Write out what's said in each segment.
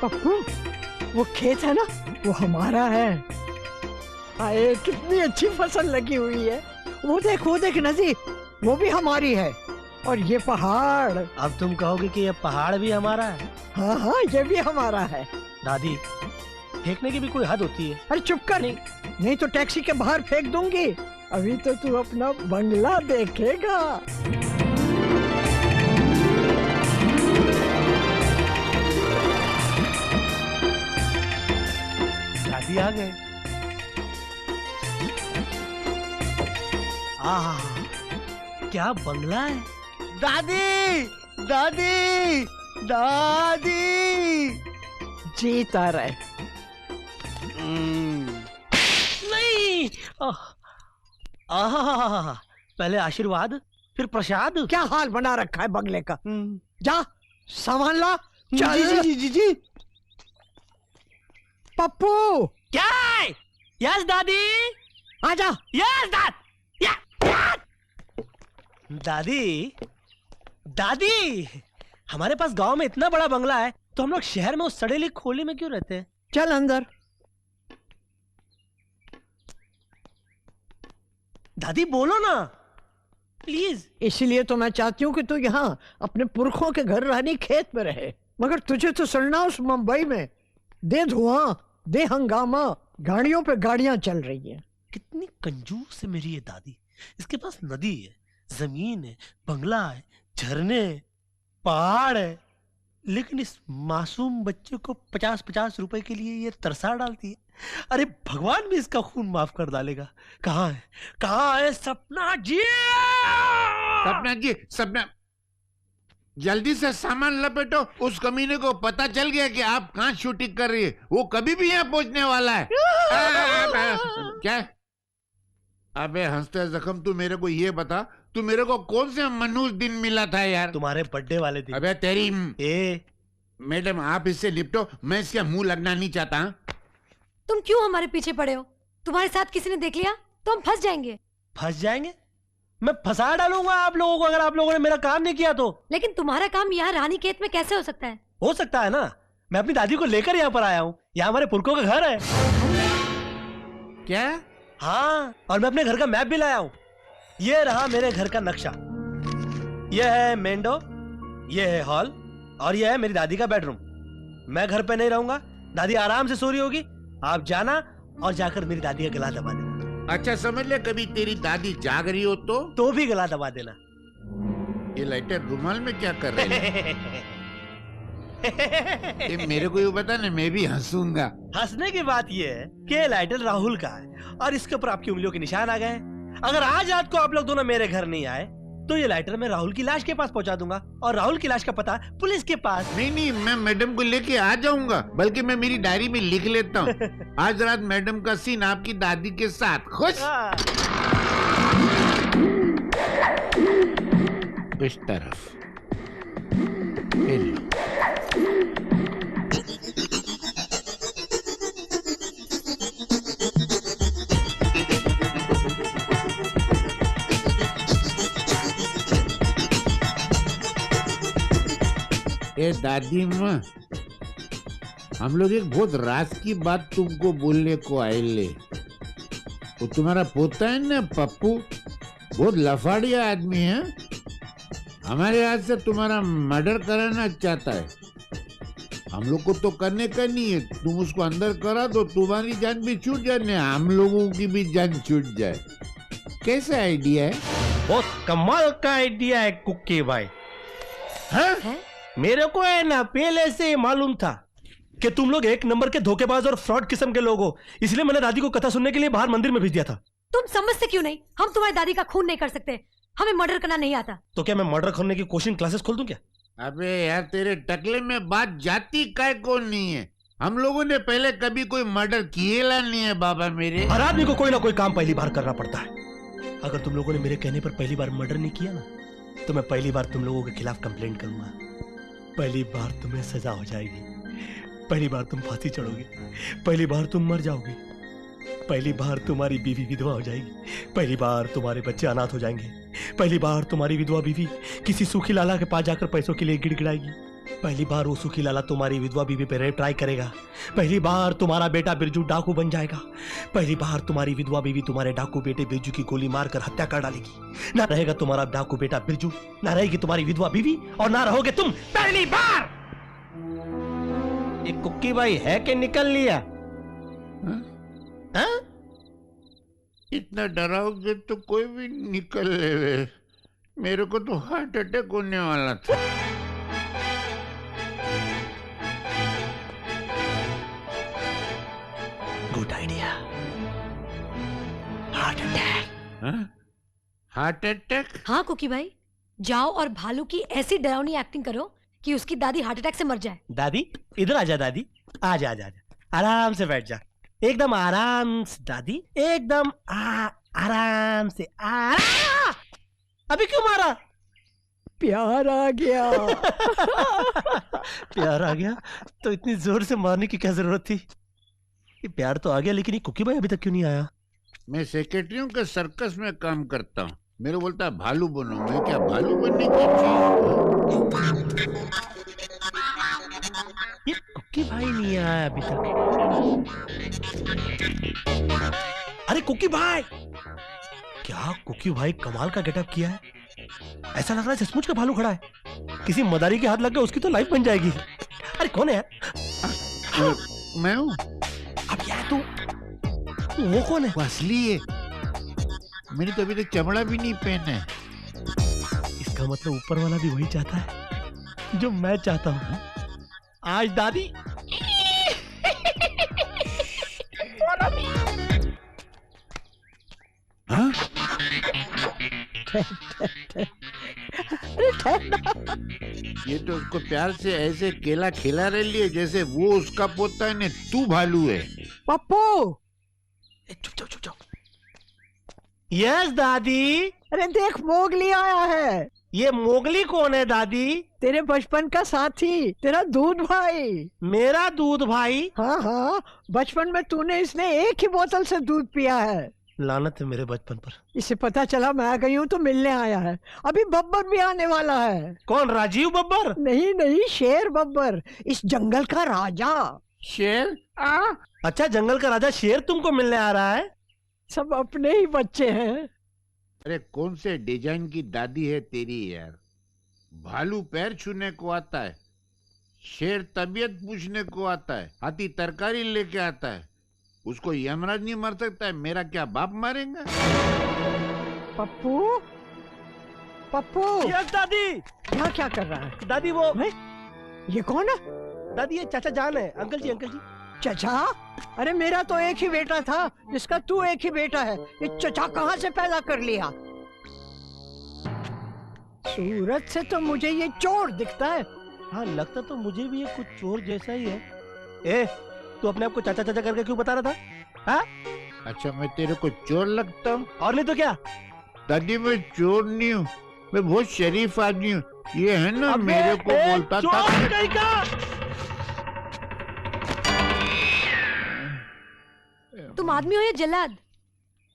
पप्पू, वो खेत है ना, वो हमारा है। आए, कितनी अच्छी फसल लगी हुई है। वो देख नजी, वो भी हमारी है। और ये पहाड़। अब तुम कहोगे कि ये पहाड़ भी हमारा है? हाँ हाँ, ये भी हमारा है। दादी, फेंकने की भी कोई हद होती है। अरे चुप कर, नहीं तो टैक्सी के बाहर फेंक दूंगी। अभी तो तू अपना बंगला देखेगा। दादी आ गए। आहा, क्या बंगला है। दादी, दादी, दादी। जीता रहे। नहीं। आहा, पहले आशीर्वाद फिर प्रसाद। क्या हाल बना रखा है बंगले का। जा सामान ला। चल। जी जी जी। पप्पू, क्या? यस दादी। आजा। यस दादी। दादी, हमारे पास गांव में इतना बड़ा बंगला है, तो हम लोग शहर में उस सड़ेली खोली में क्यों रहते हैं? चल अंदर। दादी बोलो ना प्लीज। इसलिए तो मैं चाहती हूँ कि तू यहाँ अपने पुरखों के घर रानी खेत में रहे, मगर तुझे तो सड़ना उस मुंबई में। दे धुआं, दे हंगामा, गाड़ियों पे गाड़ियां चल रही हैं। कितनी कंजूस है मेरी ये दादी। इसके पास नदी है, जमीन है, बंगला है, झरने, पहाड़ है, लेकिन इस मासूम बच्चे को 50-50 रुपए के लिए ये तरसा डालती है। अरे भगवान भी इसका खून माफ कर डालेगा। कहाँ है, कहाँ है सपना जी? सपना जी, सपना, जल्दी से सामान लपेटो। उस कमीने को पता चल गया कि आप कहाँ शूटिंग कर रही है। वो कभी भी यहाँ पहुंचने वाला है। क्या? अबे हंसते जख्म, तू मेरे को ये बता, तू मेरे को कौन से मनहूस दिन मिला था यार? तुम्हारे बर्थडे वाले दिन। अबे तेरी मैडम, आप इससे निपटो, मैं इसका मुंह लगना नहीं चाहता। तुम क्यों हमारे पीछे पड़े हो? तुम्हारे साथ किसी ने देख लिया तो हम फंस जाएंगे। फंस जाएंगे? मैं फंसा डालूंगा आप लोगों को अगर आप लोगों ने मेरा काम नहीं किया तो। लेकिन तुम्हारा काम यहाँ रानी खेत में कैसे हो सकता है? हो सकता है ना, मैं अपनी दादी को लेकर यहाँ पर आया हूँ। यहाँ हमारे पुरखों का घर है। क्या? हाँ, और मैं अपने घर का मैप भी लाया हूँ। ये रहा मेरे घर का नक्शा। ये है मेन डोर, ये है हॉल, और ये है मेरी दादी का बेडरूम। मैं घर पे नहीं रहूंगा, दादी आराम से सो रही होगी। आप जाना और जाकर मेरी दादी का गला दबा देना। अच्छा समझ ले, कभी तेरी दादी जाग रही हो तो भी गला दबा देना। ये लाइटर रुमाल में क्या कर रहे हैं? ये मेरे को ये बता ना, मैं भी हंसूंगा। हंसने की बात ये है कि ये लाइटर राहुल का है और इसके ऊपर आपकी उंगलियों के निशान आ गए। अगर आज रात को आप लोग दोनों मेरे घर नहीं आए तो ये लाइटर मैं राहुल की लाश के पास पहुंचा दूंगा, और राहुल की लाश का पता पुलिस के पास। नहीं, मैं मैडम को लेके आ जाऊंगा, बल्कि मैं मेरी डायरी में लिख लेता हूँ। आज रात मैडम का सीन आपकी दादी के साथ। खुश? इस तरफ। ए दादी माँ, हम लोग एक बहुत राज की बात तुमको बोलने को आए ले। वो तुम्हारा पोता है ना पप्पू, बहुत लफाड़िया आदमी है। हमारे हाथ से तुम्हारा मर्डर कराना चाहता है। हम लोग को तो करने का नहीं है, तुम उसको अंदर करा दो, तुम्हारी जान भी छूट जाए, हम लोगों की भी जान छूट जाए। कैसा आइडिया है? बहुत कमाल का आइडिया है कुक्की भाई। हाँ? मेरे को है ना पहले से मालूम था कि तुम लोग एक नंबर के धोखेबाज और फ्रॉड किस्म के लोग हो, इसलिए मैंने दादी को कथा सुनने के लिए बाहर मंदिर में भेज दिया था। तुम समझते क्यों नहीं? हम तुम्हारी दादी का खून नहीं कर सकते, हमें मर्डर करना नहीं आता। तो क्या मैं मर्डर करने की कोचिंग क्लासेस खोल दूं क्या? अबे यार, तेरे टकले में बात जाती काय को नहीं है। हम लोगों ने पहले कभी कोई मर्डर किया नहीं है बाबा मेरे। हर आदमी को कोई ना कोई काम पहली बार करना पड़ता है। अगर तुम लोगों ने मेरे कहने पर पहली बार मर्डर नहीं किया ना, तो मैं पहली बार तुम लोगों के खिलाफ कंप्लेंट करूंगा। पहली बार तुम्हें सजा हो जाएगी, पहली बार तुम फांसी चढ़ोगे, पहली बार तुम मर जाओगे, पहली बार तुम्हारी बीवी विधवा हो जाएगी, पहली बार तुम्हारे बच्चे अनाथ हो जाएंगे, पहली बार तुम्हारी विधवा बीवी किसी सूखी लाला के पास जाकर पैसों के लिए गिड़गिड़ाएगी, पहली बार वो सुखी लाला तुम्हारी विधवा बीवी पे रेप ट्राई करेगा। पहली बार तुम्हारा बेटा बिरजू डाकू बन जाएगा। पहली बार तुम्हारी विधवा बीवी तुम्हारे डाकू बेटे बिरजू की गोली मारकर हत्या कर डालेगी। ना रहेगा तुम्हारा डाकू बेटा बिरजू, ना रहेगी तुम्हारी विधवा बीवी, और ना रहोगे तुम। पहली बार। एक कुक्की भाई है कि निकल लिया? हाँ? इतना डराओगे तो कोई भी निकल ले। मेरे को तो हार्ट अटैक होने वाला था। Good idea. Heart attack. Heart attack? हाँ कुकी भाई, जाओ और भालू की ऐसी डरावनी एक्टिंग करो कि उसकी दादी हार्ट अटैक से मर जाए। दादी इधर आ जा। दादी आ जा, आराम से बैठ जा, एकदम आराम से दादी, एकदम आराम से। अभी क्यों मारा? प्यार आ गया। प्यार आ गया तो इतनी जोर से मारने की क्या जरूरत थी? ये प्यार तो आ गया, लेकिन ये कुकी भाई अभी तक क्यों नहीं आया? मैं सेक्रेटरी हूँ के सर्कस में काम करता हूँ। मेरे बोलता है भालू बनो। मैं क्या भालू बनने की चीज? ये कुकी भाई नहीं आया अभी तक। अरे कुकी भाई! क्या कुकी भाई कमाल का गेटअप किया है। ऐसा लग रहा है सचमुच का भालू खड़ा है। किसी मदारी के हाथ लग गया उसकी तो लाइफ बन जाएगी। अरे कौन है? मैं हूँ। अब यार तू, वो कौन है? वो असली है। मैंने तो अभी तक चमड़ा भी नहीं पहना है। इसका मतलब ऊपर वाला भी वही चाहता है जो मैं चाहता हूँ। आज दादी हाँ? ये तो उसको प्यार से ऐसे केला खिला रही है जैसे वो उसका पोता है ने तू भालू है। पप्पू! चुप जाओ। यस दादी। अरे देख, मोगली आया है। ये मोगली कौन है दादी? तेरे बचपन का साथी, तेरा दूध भाई। मेरा दूध भाई? हाँ, बचपन में तूने इसने एक ही बोतल से दूध पिया है। लानत है मेरे बचपन पर। इसे पता चला मैं आ गई हूँ तो मिलने आया है। अभी बब्बर भी आने वाला है। कौन? राजीव बब्बर? नहीं, शेर बब्बर, इस जंगल का राजा। शेर? अच्छा, जंगल का राजा शेर तुमको मिलने आ रहा है? सब अपने ही बच्चे हैं। अरे कौन से डिजाइन की दादी है तेरी यार। भालू पैर छूने को आता है, शेर तबीयत पूछने को आता है, हाथी तरकारी लेके आता है। उसको यमराज नहीं मार सकता है, मेरा क्या बाप मारेगा? पप्पू, पप्पू! यस दादी। यहाँ क्या कर रहा है? दादी वो ये कौन है? दादी ये चाचा जान है। अंकल जी। चचा? अरे मेरा तो एक ही बेटा था, जिसका तू एक ही बेटा है। ये चचा कहाँ से पैदा कर लिया? सूरत से तो मुझे ये चोर दिखता है। हाँ, लगता तो मुझे भी ये कुछ चोर जैसा ही है। ए, तू अपने आप को चाचा चाचा करके क्यों बता रहा था? हाँ? अच्छा, मैं तेरे को चोर लगता हूँ? और नहीं तो क्या? दादी मैं चोर नहीं हूँ, मैं बहुत शरीफ आदमी हूँ। ये है ना, मेरे को बोलता था। तुम आदमी हो या जल्लाद?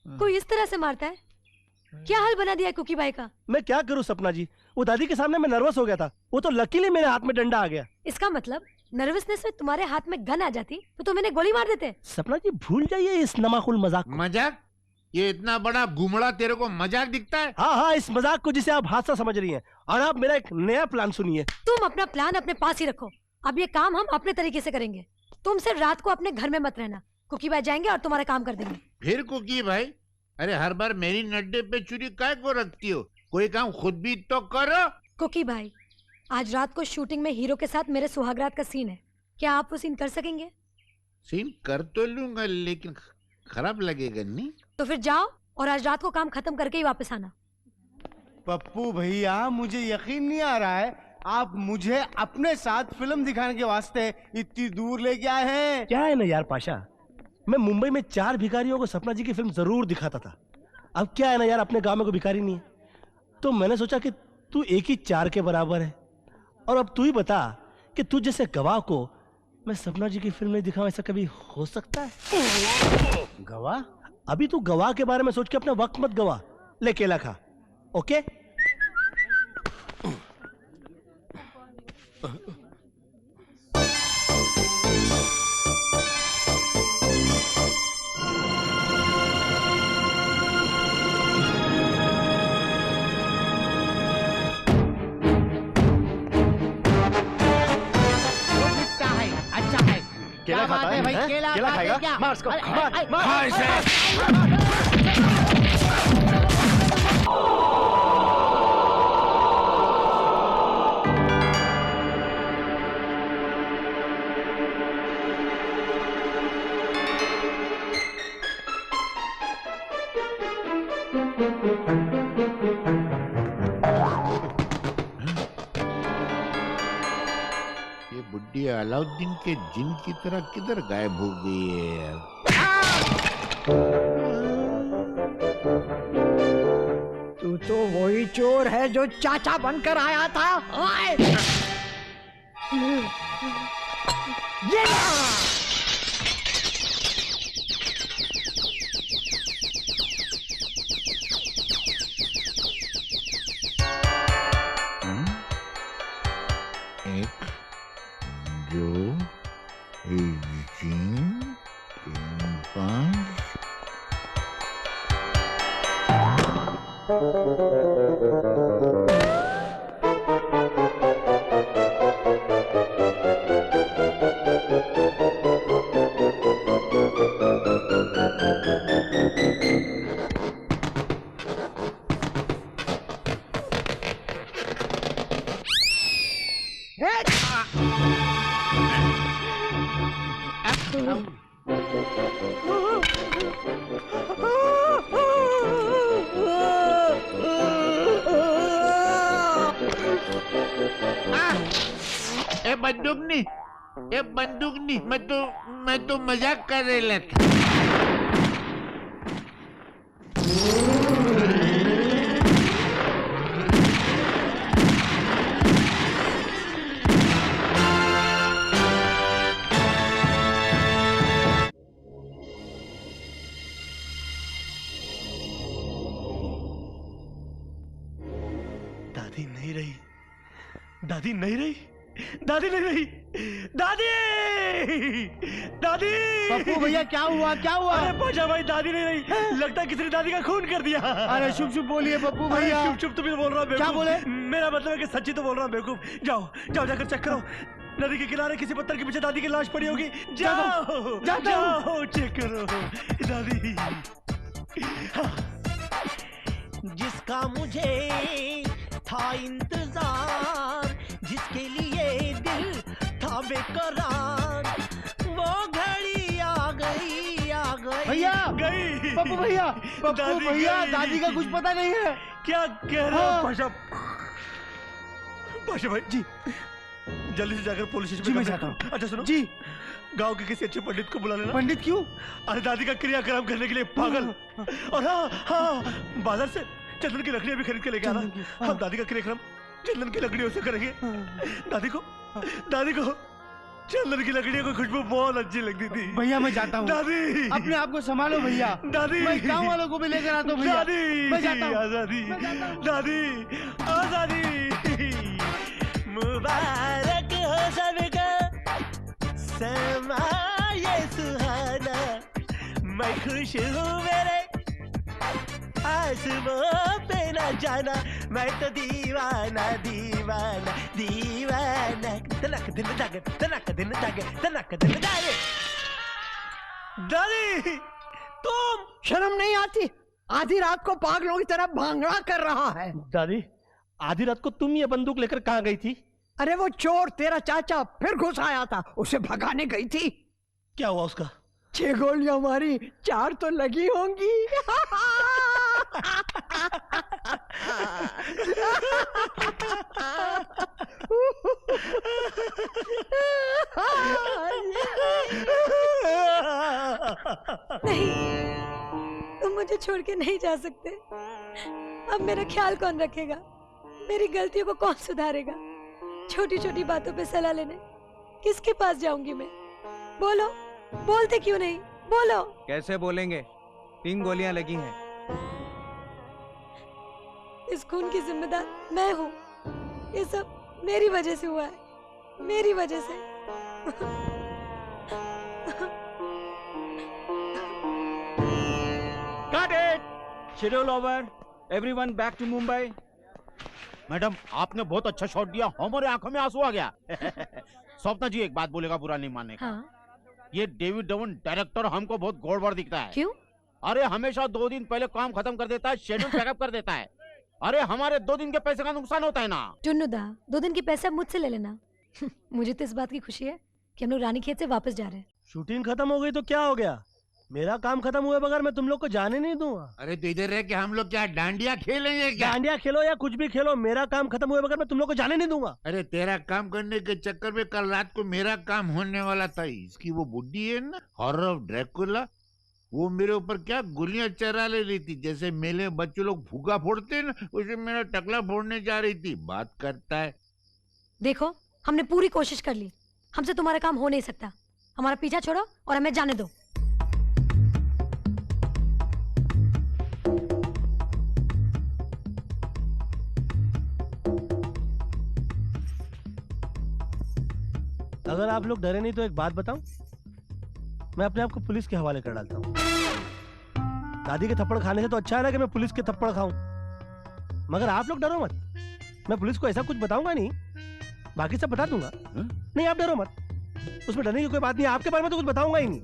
कोई इस तरह से मारता है? क्या हाल बना दिया कुकी भाई का? मैं क्या करूं सपना जी, वो दादी के सामने मैं नर्वस हो गया था। वो तो लकीली मेरे हाथ में डंडा आ गया। इसका मतलब नर्वसनेस में तुम्हारे हाथ में गन आ जाती तो तुम इन्हें गोली मार देते। सपना जी भूल जाइए इस नमाकुल मजाक को। मजाक? ये इतना बड़ा घुमड़ा तेरे को मजाक दिखता है? हाँ, इस मजाक को जिसे आप हादसा समझ रही हैं। और आप मेरा एक नया प्लान सुनिए। तुम अपना प्लान अपने पास ही रखो। अब ये काम हम अपने तरीके से करेंगे। तुम सिर्फ रात को अपने घर में मत रहना। कुकी भाई जाएंगे और तुम्हारा काम कर देंगे। फिर कुकी भाई? अरे हर बार मेरी नड्डे पे चुरी काय को रखती हो? कोई काम खुद भी तो करो। कुकी भाई, आज रात को शूटिंग में हीरो के साथ मेरे सुहागरात का सीन है। क्या आप वो सीन कर सकेंगे? सीन कर तो लूंगा, लेकिन खराब लगेगा नहीं? तो फिर जाओ और आज रात को काम खत्म करके ही वापस आना। पप्पू भैया, मुझे यकीन नहीं आ रहा है आप मुझे अपने साथ फिल्म दिखाने के वास्ते इतनी दूर लेके आए हैं। क्या है ना यार पाशा, मैं मुंबई में 4 भिखारियों को सपना जी की फिल्म जरूर दिखाता था। अब क्या है ना यार, अपने गांव में कोई भिखारी नहीं है, तो मैंने सोचा कि तू एक ही 4 के बराबर है। और अब तू ही बता कि तू जैसे गवाह को मैं सपना जी की फिल्म नहीं दिखाऊं, ऐसा कभी हो सकता है? गवाह? अभी तू गवाह के बारे में सोच के अपना वक्त मत गवा। ले केला खा। ओके? अच्छा है। केला क्या बात खाता है भाई? हैं? केला केला खाते खाएगा? क्या? मार इसको, अरे, मार, अरे, मार। हाँ इसे। ये बुड्ढी अलाउद्दीन के जिन की तरह किधर गायब हो गई है यार। तू तो वही चोर है जो चाचा बनकर आया था। आए! ये ला! एक दो तीन पाँच। ए बंदूक नहीं, मैं तो मजाक कर रहा था। दादी नहीं रही, दादी नहीं रही, दादी नहीं रही, दादी, दादी। पप्पू भैया क्या हुआ? क्या हुआ? अरे पाशा भाई दादी नहीं रही, लगता है किसी ने दादी का खून कर दिया। अरे शुभ शुभ बोलिए पप्पू अरे भैया। चुप चुप, तुम ही तो बोल रहा हो बेवकूफ। क्या बोले? मेरा मतलब है कि सच्ची तो बोल रहा हूँ बेवकूफ। जाओ जाओ जाकर चेक करो, नदी के किनारे किसी पत्थर के पीछे दादी की लाश पड़ी होगी। जाओ जाता हूँ। जाओ चेक करो दादी। हाँ। जिसका मुझे था इंतजार, जिसके लिए दिल था बेकरार, वो घड़ी आ गई, आ गई, भैया, गई। पप्पू भैया, पप्पू दादी भैया, गई। दादी का कुछ पता नहीं है। क्या कह रहे हो हाँ। पाशा? पाशा भाई जी, जल्दी से जाकर पुलिस स्टेशन जी, मैं में जाता हूँ। अच्छा सुनो जी। गांव के किसी अच्छे पंडित को बुला लेना। पंडित क्यों? अरे दादी का क्रियाक्रम करने के लिए पागल। और हाँ हाँ, बाजार से चंदन की लकड़ियां भी खरीद के लेके आना। चंदन की, हाँ। हम दादी का क्रियाक्रम चंदन की लकड़ियों से करेंगे। दादी को चंदन की लकड़ियों की खुशबू बहुत अच्छी लगती थी। भैया मैं जाता हूँ। दादी, अपने आप को संभालो भैया। दादी, मैं गाँव वालों को भी लेकर आता हूँ भैया। दादी, मैं जाता हूँ। आजादी, मैं जाता हूँ। दादी, आजादी। मुबारक हो सबका समा ये सुहाना, मैं खुश हूँ मेरे आसमां पे न जाना, मैं तो दीवाना दीवाना दीवाना। तनक दिन दागे, तनक दिन दागे, तनक दिन दागे। दादी तुम शर्म नहीं आती? आधी रात को पागलों की तरह भांगड़ा कर रहा है। दादी, आधी रात को तुम ये बंदूक लेकर कहाँ गई थी? अरे वो चोर तेरा चाचा फिर घुस आया था, उसे भगाने गई थी। क्या हुआ उसका? 6 गोलियां मारी, 4 तो लगी होंगी। नहीं, तुम मुझे छोड़ के नहीं जा सकते। अब मेरा ख्याल कौन रखेगा? मेरी गलतियों को कौन सुधारेगा? छोटी छोटी बातों पे सलाह लेने किसके पास जाऊंगी मैं? बोलो, बोलते क्यों नहीं? बोलो। कैसे बोलेंगे? 3 गोलियां लगी हैं। इस खून की जिम्मेदार मैं हूँ। ये सब मेरी वजह से हुआ है। मेरी वजह से। Cut it! Schedule over. Everyone back to Mumbai. Madam आपने बहुत अच्छा शॉट दिया, हमारे आंखों में आंसू आ गया। स्वप्ना जी एक बात बोलेगा बुरा नहीं मानने का। हाँ, ये डेविड धवन डायरेक्टर हमको बहुत गड़बड़ दिखता है। क्यों? अरे हमेशा 2 दिन पहले काम खत्म कर देता है, शेड्यूल पैकअप कर देता है। अरे हमारे 2 दिन के पैसे का नुकसान होता है ना। टुन्नुदा, 2 दिन के पैसे आप मुझसे ले लेना। मुझे तो इस बात की खुशी है कि हम लोग रानी खेत से वापस जा रहे हैं। शूटिंग खत्म हो गई तो क्या हो गया? मेरा काम खत्म हुए बगैर मैं तुम लोग को जाने नहीं दूंगा। अरे तो इधर रह के हम लोग क्या डांडिया खेलेंगे क्या? डांडिया खेलो या कुछ भी खेलो, मेरा काम खत्म हुए बगैर मैं तुम लोग को जाने नहीं दूंगा। अरे तेरा काम करने के चक्कर में कल रात को मेरा काम होने वाला था। इसकी वो बुड्ढी है ना, हॉरर ऑफ ड्रैकुला, वो मेरे ऊपर क्या गोलियां चला ले रही थी। जैसे मेले बच्चे लोग फुगा फोड़ते हैं ना, उसे मेरा टकला फोड़ने जा रही थी। बात करता है। देखो, हमने पूरी कोशिश कर ली, हमसे तुम्हारा काम हो नहीं सकता। हमारा पीछा छोड़ो और हमें जाने दो। अगर आप लोग डरे नहीं तो एक बात बताऊं, मैं अपने आप को पुलिस के हवाले कर डालता हूं। दादी के थप्पड़ खाने से तो अच्छा है ना कि मैं पुलिस के थप्पड़ खाऊं। मगर आप लोग डरो मत, मैं पुलिस को ऐसा कुछ बताऊंगा नहीं, बाकी सब बता दूंगा। नहीं आप डरो मत, उसमें डरने की कोई बात नहीं है। आपके बारे में तो कुछ बताऊंगा ही नहीं,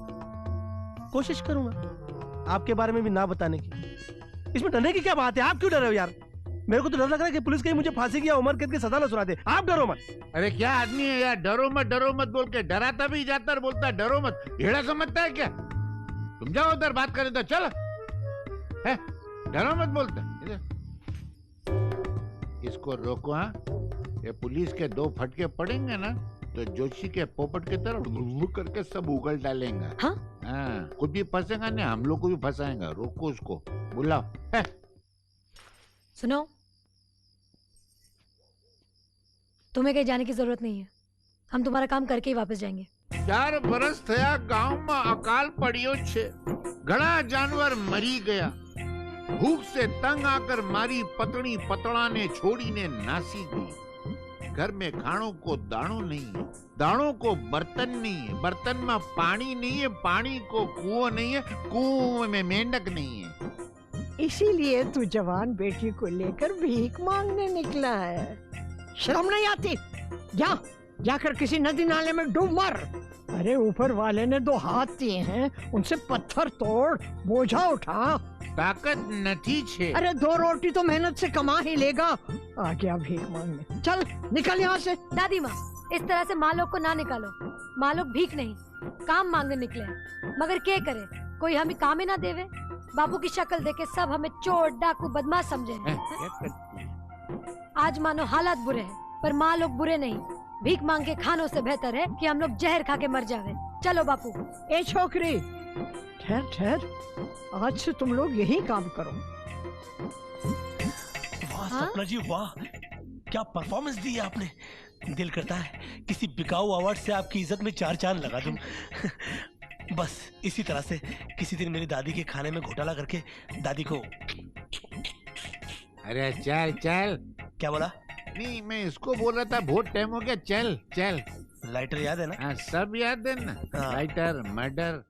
कोशिश करूंगा आपके बारे में भी ना बताने की। इसमें डरने की क्या बात है? आप क्यों डर रहे हो यार? मेरे को तो डर लग रहा है कि पुलिस कहीं मुझे फांसी की या उम्र कैद की सजा ना सुना दे। आप डरो मत। अरे क्या आदमी है यार, डरो मत बोल के डराता भी जाता और बोलता है डरो मत। हेड़ा समझता है क्या? तुम जाओ उधर बात करें तो चलो। है डरो मत बोलते इधर। इसको रोको। हाँ, ये पुलिस के 2 फटके पड़ेंगे ना तो जोशी के पोपट की तरह गुल्लू करके सब उगल डालेंगे। हाँ? हाँ, खुद भी फंसेगा नहीं, हम लोग को भी फंसाएंगा। रोको उसको, बुलाओ। सुनो, तुम्हें कहीं जाने की जरूरत नहीं है। हम तुम्हारा काम करके ही वापस जाएंगे। 4 बरस थया गांव में अकाल पड़ियो छे। घણા जानवर मरी गया। भूख से तंग आकर मारी पतनी पतड़ा ने छोड़ी ने नासी गई। घर में खानों को दाणों नहीं है, दाणों को बर्तन नहीं है, बर्तन में पानी नहीं है, पानी को कुआं नहीं है, कुएं में मेंढक नहीं है। इसीलिए तू जवान बेटी को लेकर भीख मांगने निकला है। शर्म नहीं आती? जाकर किसी नदी नाले में डूब मर। अरे ऊपर वाले ने 2 हाथ दिए हैं, उनसे पत्थर तोड़, बोझा उठा। ताकत नहीं छे। अरे 2 रोटी तो मेहनत से कमा ही लेगा। आ गया भीख मांगने। चल निकल यहाँ से। दादी माँ, इस तरह से माँ लोग को ना निकालो। माँ लोग भीख नहीं, काम मांगने निकले हैं। मगर क्या करे, कोई हमें काम ही ना देवे। बापू की शक्ल देखे सब हमें चोर डाकू बदमाश समझे हैं। क्या करती है? आज मानो हालात बुरे हैं, पर माँ लोग बुरे नहीं। भीख मांग के खानों से बेहतर है कि हम लोग जहर खा के मर जावे। चलो बापू। ए छोकरी, ठहर, आज से तुम लोग यही काम करो। वाह हाँ? सपना जी वाह, क्या परफॉर्मेंस दी है आपने। दिल करता है किसी बिकाऊ अवार्ड से आपकी इज्जत में 4 चांद लगा दूं। बस इसी तरह से किसी दिन मेरी दादी के खाने में घोटाला करके दादी को। अरे चल चल। क्या बोला? नहीं, मैं इसको बोल रहा था बहुत टाइम हो गया। चल चल। लाइटर याद है ना? हाँ, सब याद है ना। हाँ। Writer, murder,